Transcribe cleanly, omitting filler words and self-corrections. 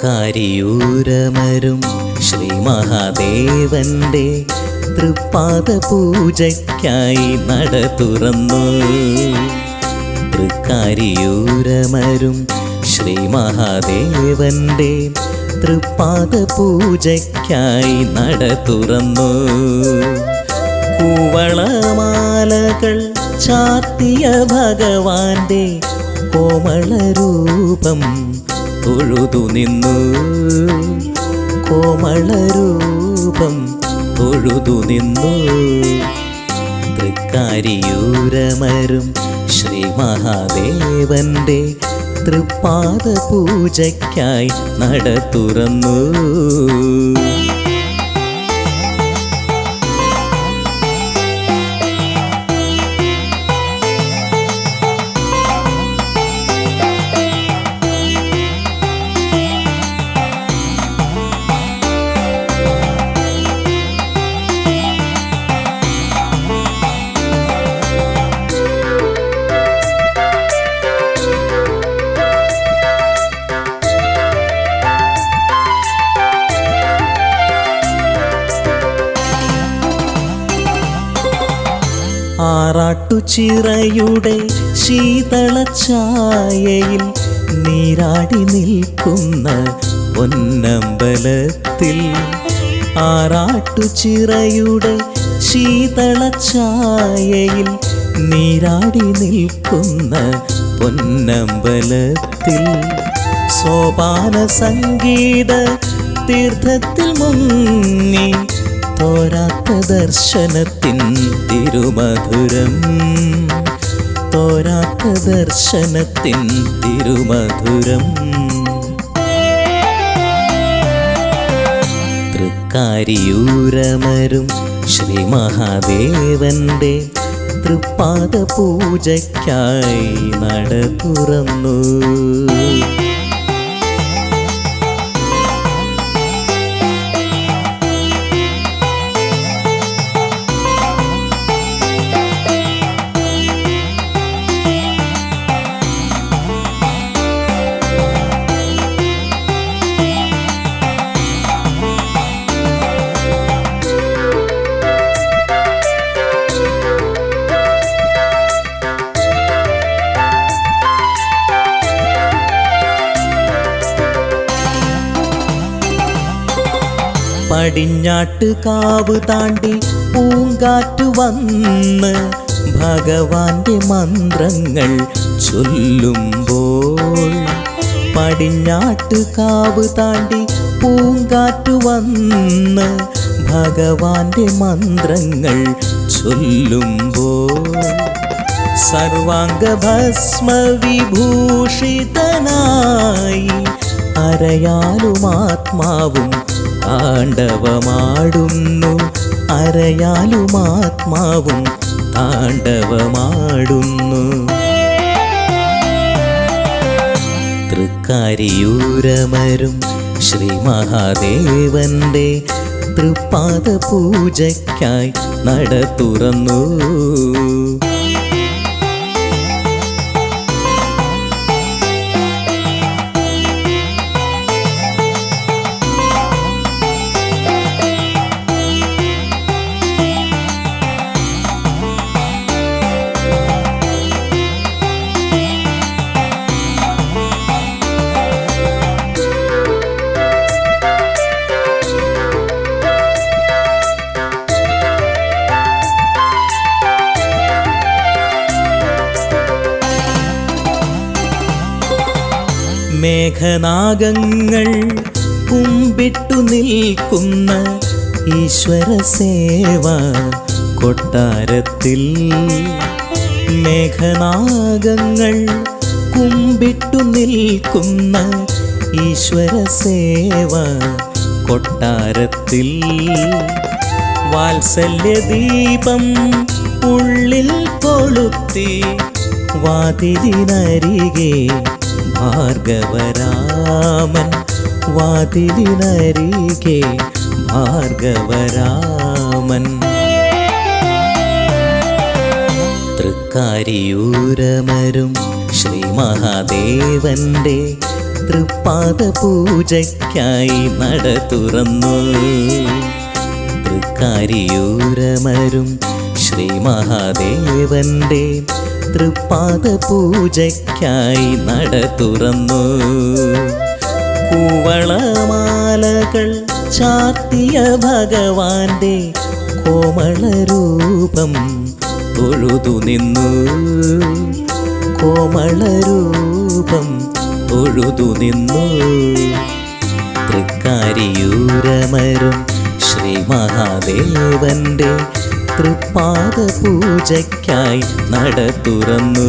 തൃക്കാരിയൂരമരും ശ്രീ മഹാദേവന്റെ തൃപ്പാദ പൂജയ്ക്കായി നട തുറന്നു. തൃക്കാരിയൂരമരും ശ്രീ മഹാദേവന്റെ തൃപ്പാദ പൂജയ്ക്കായി നട തുറന്നു. കൂവളമാലകൾ ചാർത്തിയ ഭഗവാന്റെ കോമളരൂപം തൊഴുതു നിന്നു. കോമളരൂപം തൊഴുതു നിന്നു. തൃക്കാരിയൂരമരും ശ്രീ മഹാദേവന്റെ തൃപ്പാദ പൂജയ്ക്കായി നട തുറന്നു. ആറാട്ടുചിറയുടെ ശീതളഛായയിൽ നീരാടി നിൽക്കുന്ന പൊന്നമ്പലത്തിൽ. ആറാട്ടുചിറയുടെ ശീതളഛായയിൽ നീരാടി നിൽക്കുന്ന പൊന്നമ്പലത്തിൽ. സോപാന സംഗീത തീർത്ഥത്തിൽ മുങ്ങി തോരാത്ത ദർശനത്തിൻ തിരുമധുരം. തോരാത്ത ദർശനത്തിൻ തിരുമധുരം. തൃക്കാരിയൂരമരും ശ്രീ മഹാദേവന്റെ തൃപ്പാദ പൂജയ്ക്കായി നട തുറന്നു. പടിഞ്ഞാട്ട് കാവ് താണ്ടി പൂങ്കാറ്റു വന്ന് ഭഗവാന്റെ മന്ത്രങ്ങൾ ചൊല്ലുമ്പോൾ. പടിഞ്ഞാട്ട് കാവ് താണ്ടി പൂങ്കാറ്റു വന്ന് ഭഗവാന്റെ മന്ത്രങ്ങൾ ചൊല്ലുമ്പോൾ. സർവാംഗഭസ്മവിഭൂഷിതനായി അരയാലും ആത്മാവും താണ്ഡവമാടുന്നു. അരയാലും ആത്മാവും താണ്ഡവമാടുന്നു. തൃക്കാരിയൂരമരും ശ്രീ മഹാദേവന്റെ തൃപ്പാദ പൂജയ്ക്കായി നട തുറന്നു. മേഘനാഗങ്ങൾ കുമ്പിട്ടു നിൽക്കുന്ന ഈശ്വര സേവ കൊട്ടാരത്തിൽ. മേഘനാഗങ്ങൾ കുമ്പിട്ടു നിൽക്കുന്ന ഈശ്വര സേവ കൊട്ടാരത്തിൽ. വാത്സല്യദീപം ഉള്ളിൽ കൊളുത്തി വാതിലിനരികെ ഭാർഗവരാമൻ. വാതിലിനരികെ ഭാർഗവരാമൻ. തൃക്കാരിയൂരമരും ശ്രീ മഹാദേവന്റെ തൃപ്പാദ പൂജയ്ക്കായി നട തുറന്നു. തൃക്കാരിയൂരമരും ശ്രീ മഹാദേവന്റെ തൃപ്പാദ പൂജയ്ക്കായി നട തുറന്നു. കൂവളമാലകൾ ചാർത്തിയ ഭഗവാന്റെ കോമളരൂപം തൊഴുതു നിന്നു. കോമളരൂപം തൊഴുതു നിന്നു. തൃക്കാരിയൂരമരും ശ്രീ മഹാദേവന്റെ തൃപ്പാദ പൂജയ്ക്കായി നട തുറന്നു.